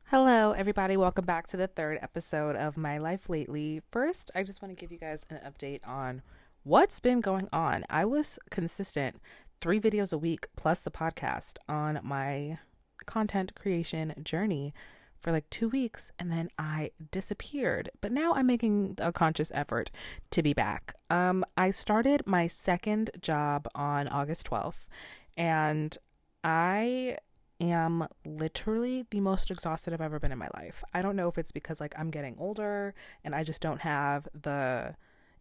Hello, everybody. Welcome back to the third episode of My Life Lately. First, I just want to give you guys an update on what's been going on. I was consistent 3 videos a week plus the podcast on my content creation journey for like 2 weeks, and then I disappeared. But now I'm making a conscious effort to be back. I started my second job on August 12th, and I am literally the most exhausted I've ever been in my life. I don't know if it's because like I'm getting older and I just don't have the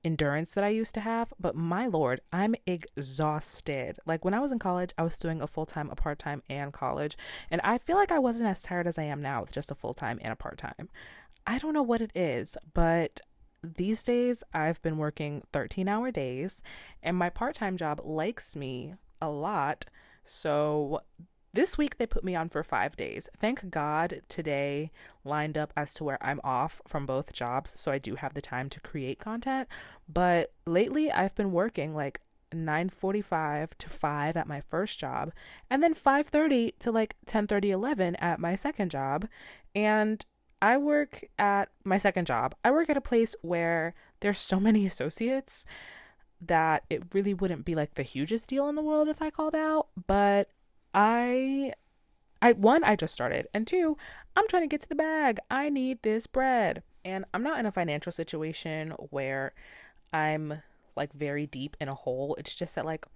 endurance that I used to have, but my lord, I'm exhausted. Like when I was in college, I was doing a full-time, a part-time, and college, and I feel like I wasn't as tired as I am now with just a full-time and a part-time. I don't know what it is, but these days I've been working 13-hour days, and my part-time job likes me a lot. So this week they put me on for 5 days. Thank God today lined up as to where I'm off from both jobs, so I do have the time to create content. But lately I've been working like 9:45 to 5 at my first job, and then 5:30 to like 10:30 11 at my second job. And I work at my second job. I work at a place where there's so many associates that it really wouldn't be like the hugest deal in the world if I called out, but I one, I just started, and two, I'm trying to get to the bag. I need this bread. And I'm not in a financial situation where I'm like very deep in a hole. It's just that like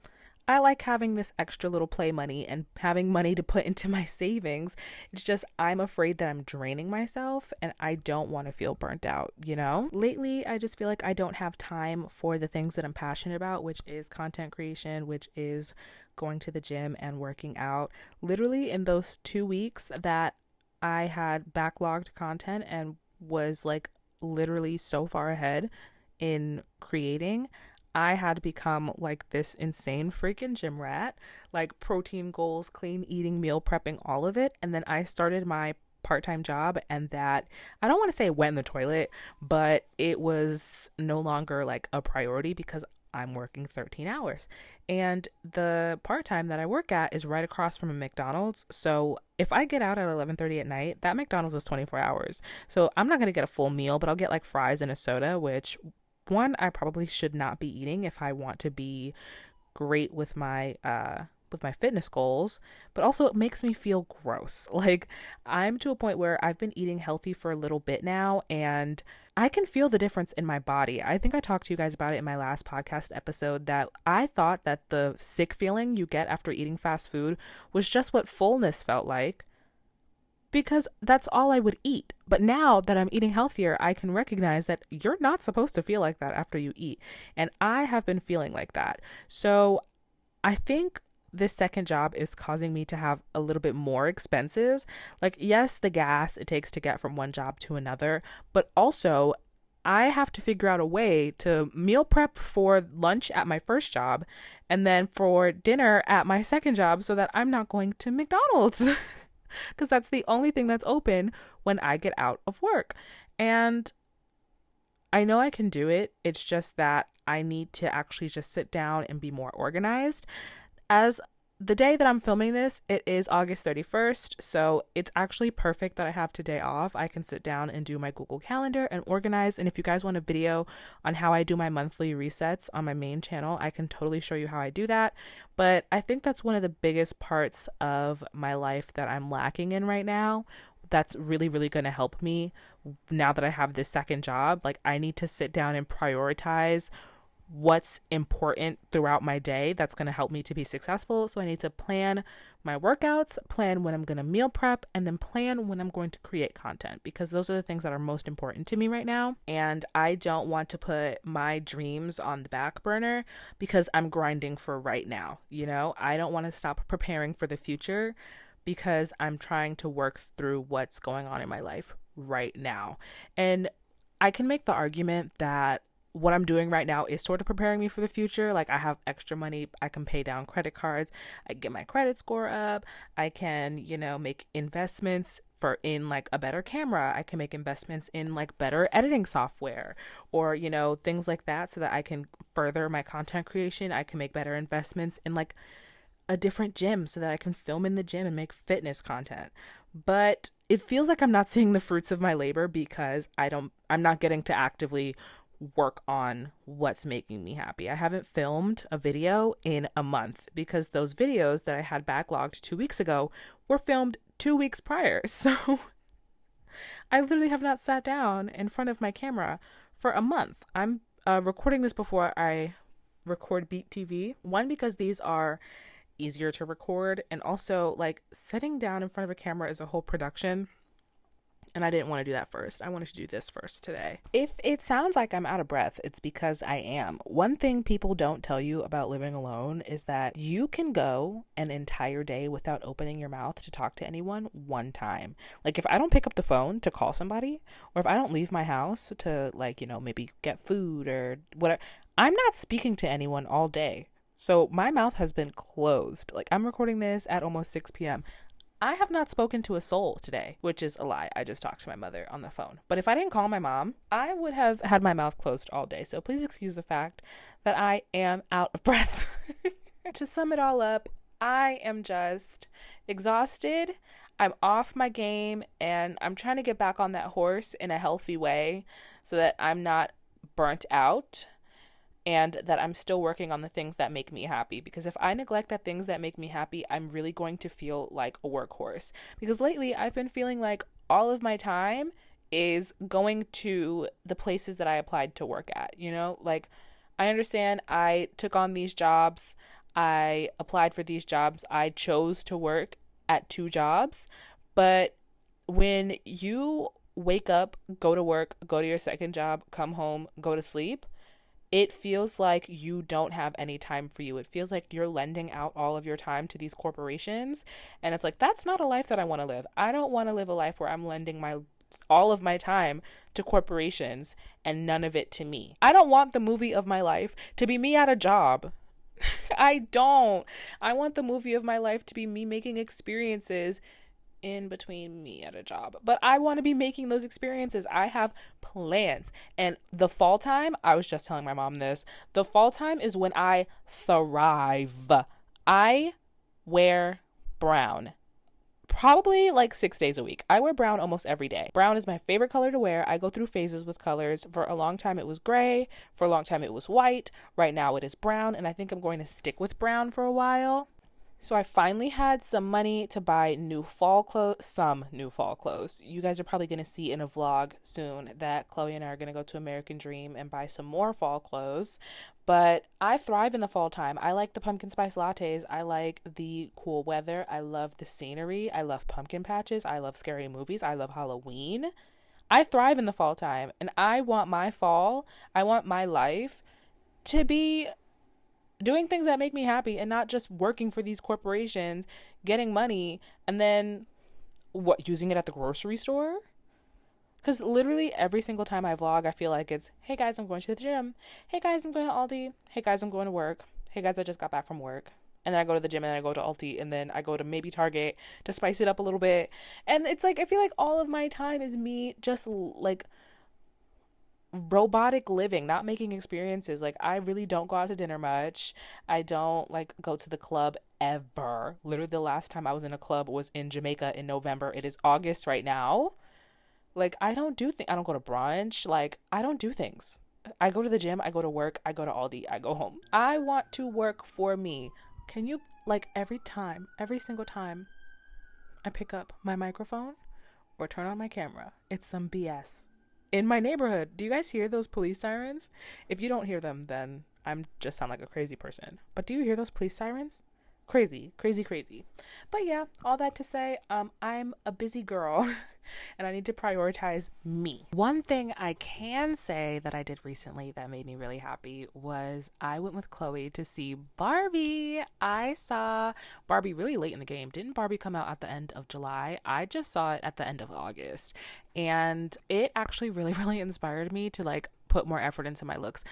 I like having this extra little play money and having money to put into my savings. It's just I'm afraid that I'm draining myself and I don't want to feel burnt out, you know? Lately, I just feel like I don't have time for the things that I'm passionate about, which is content creation, which is going to the gym and working out. Literally in those 2 weeks that I had backlogged content and was like literally so far ahead in creating, I had become like this insane freaking gym rat, like protein goals, clean eating, meal prepping, all of it. And then I started my part-time job, and that, I don't want to say it went in the toilet, but it was no longer like a priority because I'm working 13 hours. And the part-time that I work at is right across from a McDonald's. So if I get out at 11:30 at night, that McDonald's is 24 hours. So I'm not going to get a full meal, but I'll get like fries and a soda, which one, I probably should not be eating if I want to be great with my fitness goals, but also it makes me feel gross. Like I'm to a point where I've been eating healthy for a little bit now, and I can feel the difference in my body. I think I talked to you guys about it in my last podcast episode that I thought that the sick feeling you get after eating fast food was just what fullness felt like, because that's all I would eat. But now that I'm eating healthier, I can recognize that you're not supposed to feel like that after you eat. And I have been feeling like that. So I think this second job is causing me to have a little bit more expenses. Like, yes, the gas it takes to get from one job to another, but also I have to figure out a way to meal prep for lunch at my first job and then for dinner at my second job so that I'm not going to McDonald's. Because that's the only thing that's open when I get out of work. And I know I can do it. It's just that I need to actually just sit down and be more organized. As the day that I'm filming this, it is August 31st, so it's actually perfect that I have today off. I can sit down and do my Google Calendar and organize. And if you guys want a video on how I do my monthly resets on my main channel, I can totally show you how I do that. But I think that's one of the biggest parts of my life that I'm lacking in right now. That's really, really going to help me now that I have this second job. Like, I need to sit down and prioritize what's important throughout my day that's going to help me to be successful. So I need to plan my workouts, plan when I'm going to meal prep, and then plan when I'm going to create content, because those are the things that are most important to me right now. And I don't want to put my dreams on the back burner because I'm grinding for right now. You know, I don't want to stop preparing for the future because I'm trying to work through what's going on in my life right now. And I can make the argument that what I'm doing right now is sort of preparing me for the future. Like, I have extra money, I can pay down credit cards, I get my credit score up, I can, you know, make investments for in like a better camera, I can make investments in like better editing software, or, you know, things like that, so that I can further my content creation. I can make better investments in like a different gym so that I can film in the gym and make fitness content. But it feels like I'm not seeing the fruits of my labor because I'm not getting to actively work on what's making me happy. I haven't filmed a video in a month because those videos that I had backlogged 2 weeks ago were filmed 2 weeks prior. So I literally have not sat down in front of my camera for a month. I'm recording this before I record Beat TV. One, because these are easier to record, and also like sitting down in front of a camera is a whole production. And I didn't want to do that first. I wanted to do this first today. If it sounds like I'm out of breath, it's because I am. One thing people don't tell you about living alone is that you can go an entire day without opening your mouth to talk to anyone one time. Like if I don't pick up the phone to call somebody, or if I don't leave my house to like, maybe get food or whatever, I'm not speaking to anyone all day. So my mouth has been closed. Like I'm recording this at almost 6 p.m. I have not spoken to a soul today, which is a lie. I just talked to my mother on the phone. But if I didn't call my mom, I would have had my mouth closed all day. So please excuse the fact that I am out of breath. To sum it all up, I am just exhausted. I'm off my game and I'm trying to get back on that horse in a healthy way so that I'm not burnt out, and that I'm still working on the things that make me happy. Because if I neglect the things that make me happy, I'm really going to feel like a workhorse. Because lately I've been feeling like all of my time is going to the places that I applied to work at, Like I understand I took on these jobs, I applied for these jobs, I chose to work at 2 jobs, but when you wake up, go to work, go to your second job, come home, go to sleep, it feels like you don't have any time for you. It feels like you're lending out all of your time to these corporations. And it's like, that's not a life that I want to live. I don't want to live a life where I'm lending all of my time to corporations and none of it to me. I don't want the movie of my life to be me at a job. I don't. I want the movie of my life to be me making experiences in between me at a job. But I want to be making those experiences. I have plans. And the fall time, I was just telling my mom this, the fall time is when I thrive. I wear brown. Probably like 6 days a week. I wear brown almost every day. Brown is my favorite color to wear. I go through phases with colors. For a long time it was gray. For a long time it was white. Right now it is brown. And I think I'm going to stick with brown for a while. So I finally had some money to buy some new fall clothes. You guys are probably going to see in a vlog soon that Chloe and I are going to go to American Dream and buy some more fall clothes. But I thrive in the fall time. I like the pumpkin spice lattes. I like the cool weather. I love the scenery. I love pumpkin patches. I love scary movies. I love Halloween. I thrive in the fall time. And I want my life to be doing things that make me happy and not just working for these corporations, getting money, and then using it at the grocery store? Because literally every single time I vlog, I feel like it's, hey guys, I'm going to the gym. Hey guys, I'm going to Aldi. Hey guys, I'm going to work. Hey guys, I just got back from work. And then I go to the gym and then I go to Aldi and then I go to maybe Target to spice it up a little bit. And it's like, I feel like all of my time is me just like robotic living, not making experiences. Like I really don't go out to dinner much. I don't like go to the club ever. Literally the last time I was in a club was in Jamaica in November. It is August right now. Like I don't do things. I don't go to brunch. Like I don't do things. I go to the gym, I go to work, I go to Aldi, I go home. I want to work for me. Can you, like, every single time I pick up my microphone or turn on my camera, it's some BS. In my neighborhood, do you guys hear those police sirens? If you don't hear them, then I'm just sound like a crazy person. But do you hear those police sirens? Crazy, crazy, crazy. But yeah, all that to say, I'm a busy girl and I need to prioritize me. One thing I can say that I did recently that made me really happy was I went with Chloe to see Barbie. I saw Barbie really late in the game. Didn't Barbie come out at the end of July? I just saw it at the end of August. And it actually really, really inspired me to like put more effort into my looks.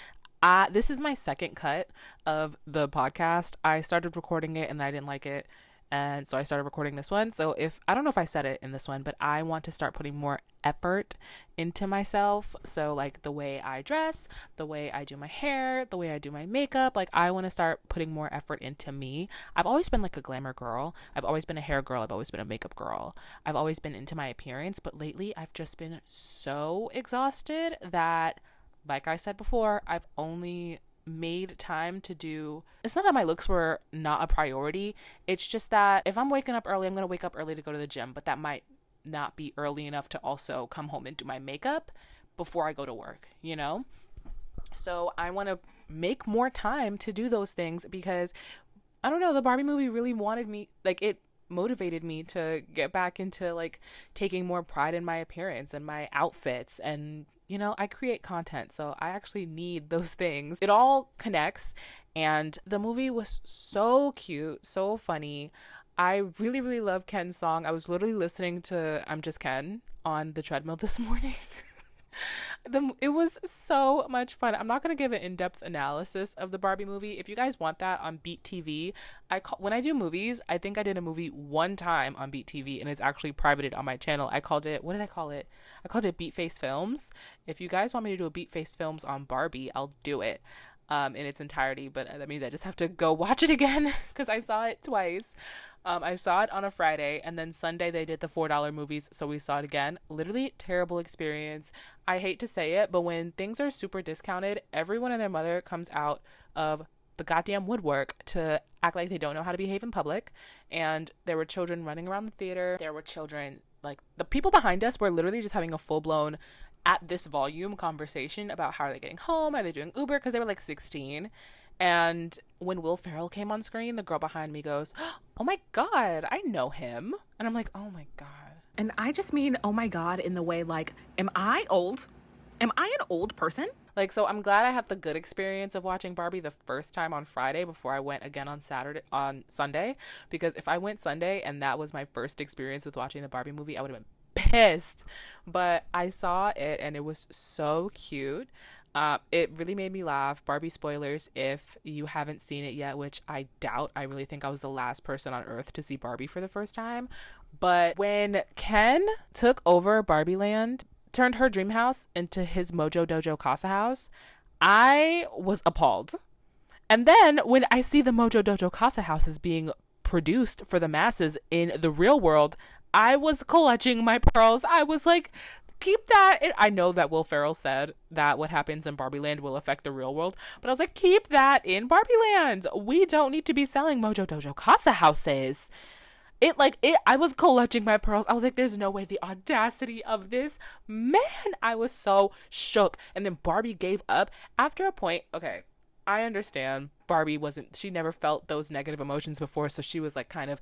This is my second cut of the podcast. I started recording it and I didn't like it. And so I started recording this one. So if I don't know if I said it in this one, but I want to start putting more effort into myself. So like the way I dress, the way I do my hair, the way I do my makeup, like I want to start putting more effort into me. I've always been like a glamour girl. I've always been a hair girl. I've always been a makeup girl. I've always been into my appearance, but lately I've just been so exhausted that, like I said before, I've only made time to do. It's not that my looks were not a priority. It's just that if I'm waking up early, I'm going to wake up early to go to the gym, but that might not be early enough to also come home and do my makeup before I go to work, you know? So I want to make more time to do those things because I don't know, the Barbie movie really wanted me, like it motivated me to get back into like taking more pride in my appearance and my outfits. And you know, I create content, so I actually need those things. It all connects, and the movie was so cute, so funny. I really really love Ken's song. I was literally listening to I'm Just Ken on the treadmill this morning. It was so much fun. I'm not going to give an in-depth analysis of the Barbie movie. If you guys want that on Beat TV, when I do movies, I think I did a movie one time on Beat TV, and it's actually privated on my channel. I called it, what did I call it? I called it Beat Face Films. If you guys want me to do a Beat Face Films on Barbie, I'll do it in its entirety, but that means I just have to go watch it again because I saw it twice. I saw it on a Friday, and then Sunday they did the $4 movies, so we saw it again. Literally terrible experience. I hate to say it, but when things are super discounted, everyone and their mother comes out of the goddamn woodwork to act like they don't know how to behave in public. And there were children running around the theater. There were children, like the people behind us were literally just having a full-blown at this volume conversation about how are they getting home, are they doing Uber, because they were like 16. And when Will Ferrell came on screen, the girl behind me goes, "Oh my God, I know him." And I'm like, "Oh my God." And I just mean, oh my God, in the way like, am I old? Am I an old person? Like, so I'm glad I had the good experience of watching Barbie the first time on Friday before I went again on Sunday. Because if I went Sunday and that was my first experience with watching the Barbie movie, I would have been pissed. But I saw it and it was so cute. It really made me laugh. Barbie spoilers if you haven't seen it yet, which I doubt. I really think I was the last person on earth to see Barbie for the first time. But when Ken took over Barbie Land, turned her dream house into his Mojo Dojo Casa house, I was appalled. And then when I see the Mojo Dojo Casa houses being produced for the masses in the real world, I was clutching my pearls. I was like, keep that. I know that Will Ferrell said that what happens in Barbie Land will affect the real world, but I was like, keep that in Barbie Land. We don't need to be selling Mojo Dojo Casa houses. I was clutching my pearls. I was like, there's no way, the audacity of this. Man, I was so shook. And then Barbie gave up after a point. Okay, I understand she never felt those negative emotions before, so she was like kind of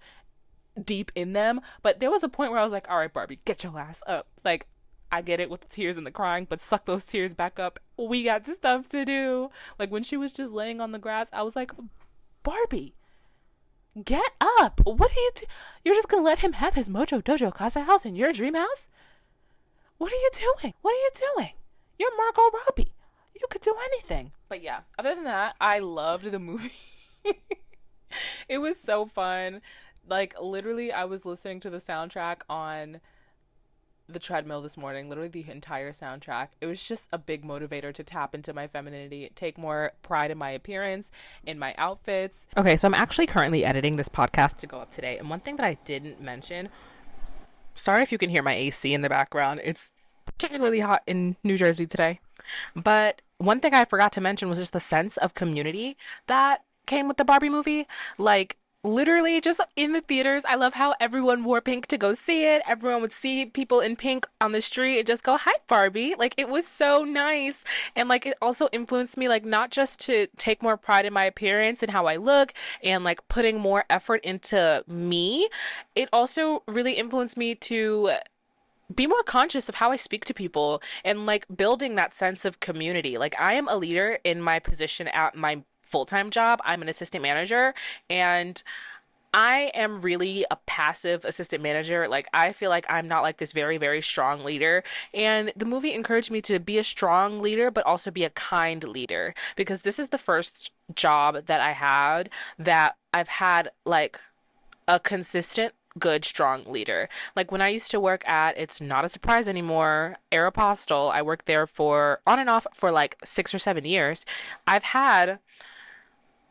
deep in them. But there was a point where I was like, all right, Barbie, get your ass up. Like, I get it with the tears and the crying, but suck those tears back up. We got stuff to do. Like, when she was just laying on the grass, I was like, Barbie, get up. What are you You're just gonna let him have his Mojo Dojo Casa house in your dream house? What are you doing? What are you doing? You're Margot Robbie. You could do anything. But yeah, other than that, I loved the movie. It was so fun. Like, literally, I was listening to the soundtrack on the treadmill this morning, literally the entire soundtrack. It was just a big motivator to tap into my femininity, take more pride in my appearance, in my outfits. Okay, so I'm actually currently editing this podcast to go up today, and one thing that I didn't mention, sorry if you can hear my AC in the background, it's particularly hot in New Jersey today, but one thing I forgot to mention was just the sense of community that came with the Barbie movie. Like, literally just in the theaters, I love how everyone wore pink to go see it. Everyone would see people in pink on the street and just go, "Hi, Barbie." Like, it was so nice. And like, it also influenced me, like, not just to take more pride in my appearance and how I look and like putting more effort into me. It also really influenced me to be more conscious of how I speak to people and like building that sense of community. Like, I am a leader in my position at my full-time job. I'm an assistant manager, and I am really a passive assistant manager. Like, I feel like I'm not like this very, very strong leader. And the movie encouraged me to be a strong leader, but also be a kind leader, because this is the first job that I had that I've had like a consistent, good, strong leader. Like when I used to work at, it's not a surprise anymore, Aeropostale, I worked there for on and off for like 6 or 7 years. I've had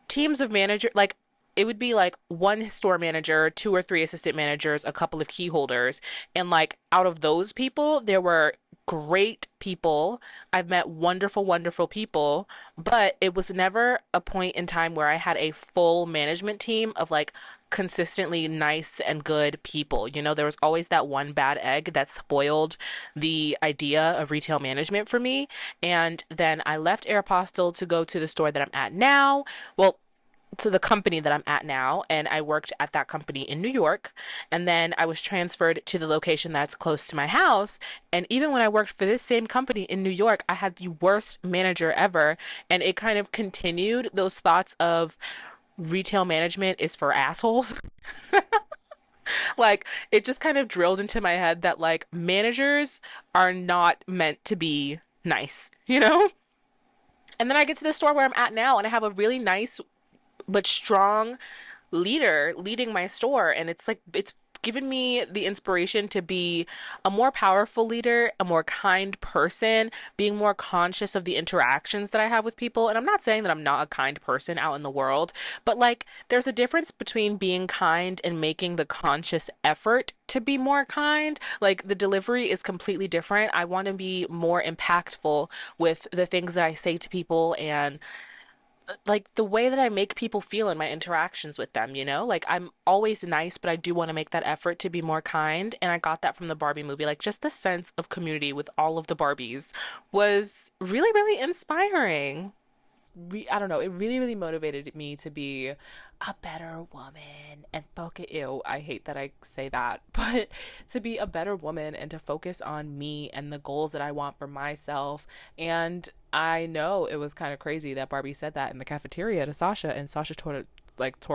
teams of manager like it would be like one store manager, two or three assistant managers, a couple of key holders, and like out of those people, there were great people. I've met wonderful, wonderful people, but it was never a point in time where I had a full management team of like consistently nice and good people. You know, there was always that one bad egg that spoiled the idea of retail management for me. And then I left Aeropostale to go to the store that I'm at now. Well, to the company that I'm at now, and I worked at that company in New York, and then I was transferred to the location that's close to my house. And even when I worked for this same company in New York, I had the worst manager ever, and it kind of continued those thoughts of retail management is for assholes. Like it just kind of drilled into my head that like managers are not meant to be nice, you know? And then I get to the store where I'm at now and I have a really nice but strong leader leading my store, and it's like it's given me the inspiration to be a more powerful leader, a more kind person, being more conscious of the interactions that I have with people. And I'm not saying that I'm not a kind person out in the world, but like there's a difference between being kind and making the conscious effort to be more kind. Like the delivery is completely different. I want to be more impactful with the things that I say to people, and like the way that I make people feel in my interactions with them, you know? Like I'm always nice, but I do want to make that effort to be more kind. And I got that from the Barbie movie. Like just the sense of community with all of the Barbies was really, really inspiring. I don't know, it really, really motivated me to be a better woman and focus. Ew, I hate that I say that, but to be a better woman and to focus on me and the goals that I want for myself. And I know it was kind of crazy that Barbie said that in the cafeteria to Sasha, and Sasha tore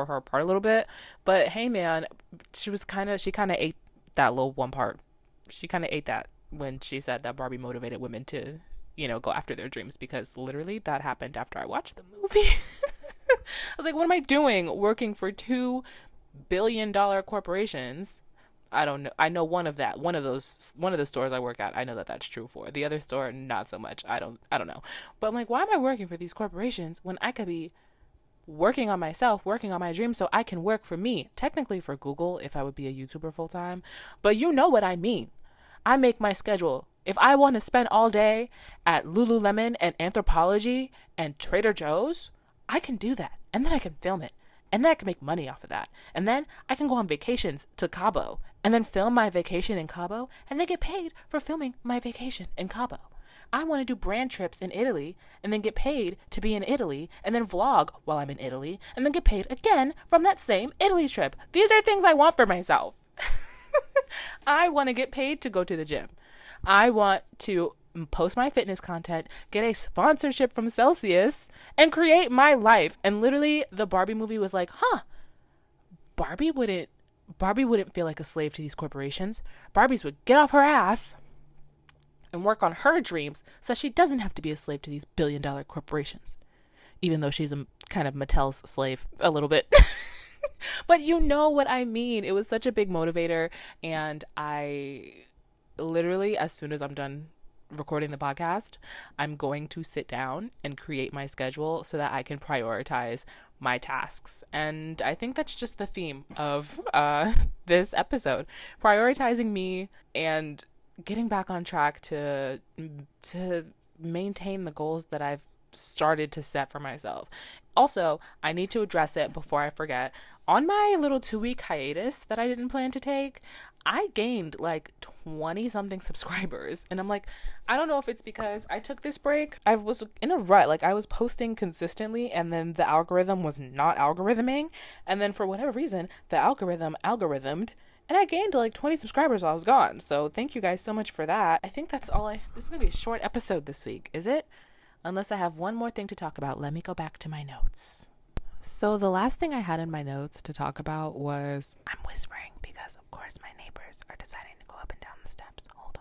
her apart a little bit. But hey, man, she kind of ate that little one part. She kind of ate that when she said that Barbie motivated women to go after their dreams, because literally that happened after I watched the movie. I was like, what am I doing working for $2 billion corporations? I don't know. I know one of the stores I work at, I know that that's true for. The other store, not so much. I don't know. But I'm like, why am I working for these corporations when I could be working on myself, working on my dreams so I can work for me? Technically for Google if I would be a YouTuber full time. But you know what I mean. I make my schedule. If I want to spend all day at Lululemon and Anthropologie and Trader Joe's, I can do that. And then I can film it. And then I can make money off of that. And then I can go on vacations to Cabo and then film my vacation in Cabo and then get paid for filming my vacation in Cabo. I want to do brand trips in Italy and then get paid to be in Italy and then vlog while I'm in Italy and then get paid again from that same Italy trip. These are things I want for myself. I want to get paid to go to the gym. I want to post my fitness content, get a sponsorship from Celsius, and create my life. And literally, the Barbie movie was like, Barbie wouldn't feel like a slave to these corporations. Barbies would get off her ass and work on her dreams so she doesn't have to be a slave to these billion-dollar corporations. Even though she's a kind of Mattel's slave a little bit. But you know what I mean. It was such a big motivator, and I literally, as soon as I'm done recording the podcast, I'm going to sit down and create my schedule so that I can prioritize my tasks. And I think that's just the theme of this episode, prioritizing me and getting back on track to maintain the goals that I've started to set for myself. Also, I need to address it before I forget. On my little 2-week hiatus that I didn't plan to take, I gained like 20 something subscribers. And I'm like, I don't know if it's because I took this break. I was in a rut. Like I was posting consistently and then the algorithm was not algorithming. And then for whatever reason, the algorithm algorithmed. And I gained like 20 subscribers while I was gone. So thank you guys so much for that. I think that's all this is going to be a short episode this week, is it? Unless I have one more thing to talk about. Let me go back to my notes. So the last thing I had in my notes to talk about was, I'm whispering because of course my neighbors are deciding to go up and down the steps. Hold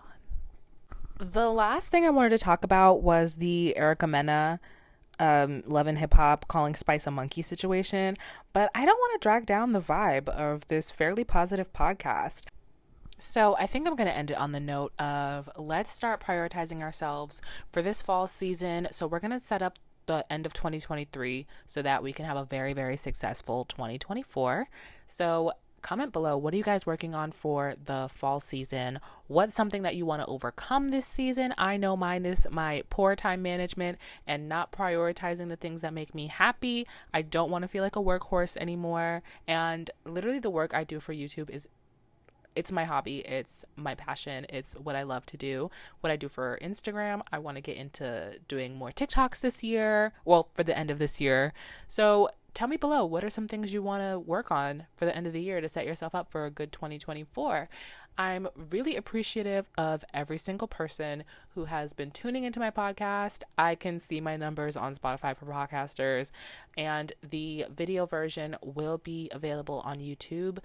on. The last thing I wanted to talk about was the Erica Mena Love and Hip Hop calling Spice a monkey situation, but I don't want to drag down the vibe of this fairly positive podcast. So I think I'm going to end it on the note of let's start prioritizing ourselves for this fall season. So we're going to set up the end of 2023 so that we can have a very, very successful 2024. So comment below, what are you guys working on for the fall season? What's something that you want to overcome this season? I know mine is my poor time management and not prioritizing the things that make me happy. I don't want to feel like a workhorse anymore. And literally the work I do for YouTube is it's my hobby, it's my passion, it's what I love to do. What I do for Instagram, I want to get into doing more TikToks this year, well, for the end of this year. So tell me below, what are some things you want to work on for the end of the year to set yourself up for a good 2024? I'm really appreciative of every single person who has been tuning into my podcast. I can see my numbers on Spotify for podcasters, and the video version will be available on YouTube.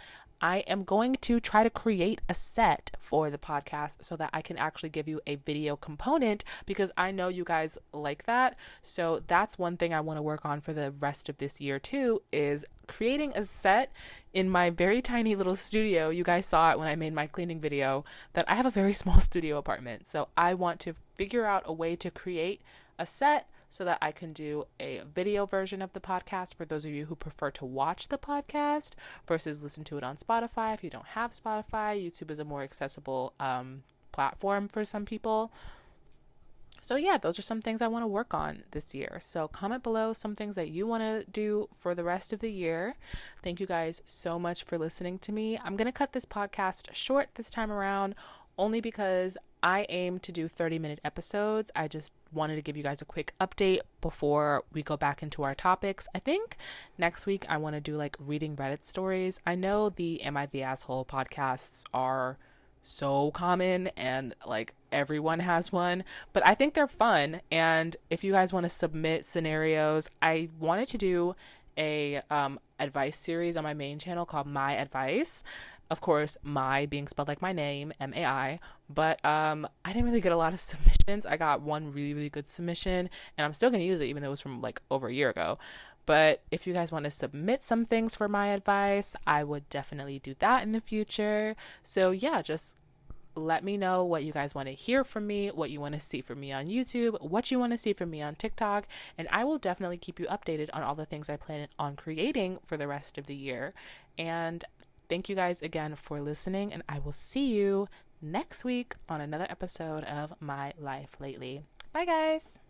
I am going to try to create a set for the podcast so that I can actually give you a video component because I know you guys like that. So that's one thing I want to work on for the rest of this year too, is creating a set in my very tiny little studio. You guys saw it when I made my cleaning video that I have a very small studio apartment. So I want to figure out a way to create a set so that I can do a video version of the podcast for those of you who prefer to watch the podcast versus listen to it on Spotify. If you don't have Spotify, YouTube is a more accessible platform for some people. So yeah, those are some things I want to work on this year. So comment below some things that you want to do for the rest of the year. Thank you guys so much for listening to me. I'm going to cut this podcast short this time around only because I aim to do 30-minute episodes. I just wanted to give you guys a quick update before we go back into our topics. I think next week I want to do like reading Reddit stories. I know the Am I the Asshole podcasts are so common and like everyone has one, but I think they're fun. And if you guys want to submit scenarios, I wanted to do a advice series on my main channel called My Advice. Of course, my being spelled like my name, MAI, but I didn't really get a lot of submissions. I got one really, really good submission, and I'm still going to use it even though it was from like over a year ago. But if you guys want to submit some things for my advice, I would definitely do that in the future. So yeah, just let me know what you guys want to hear from me, what you want to see from me on YouTube, what you want to see from me on TikTok, and I will definitely keep you updated on all the things I plan on creating for the rest of the year. And thank you guys again for listening, and I will see you next week on another episode of My Life Lately. Bye, guys.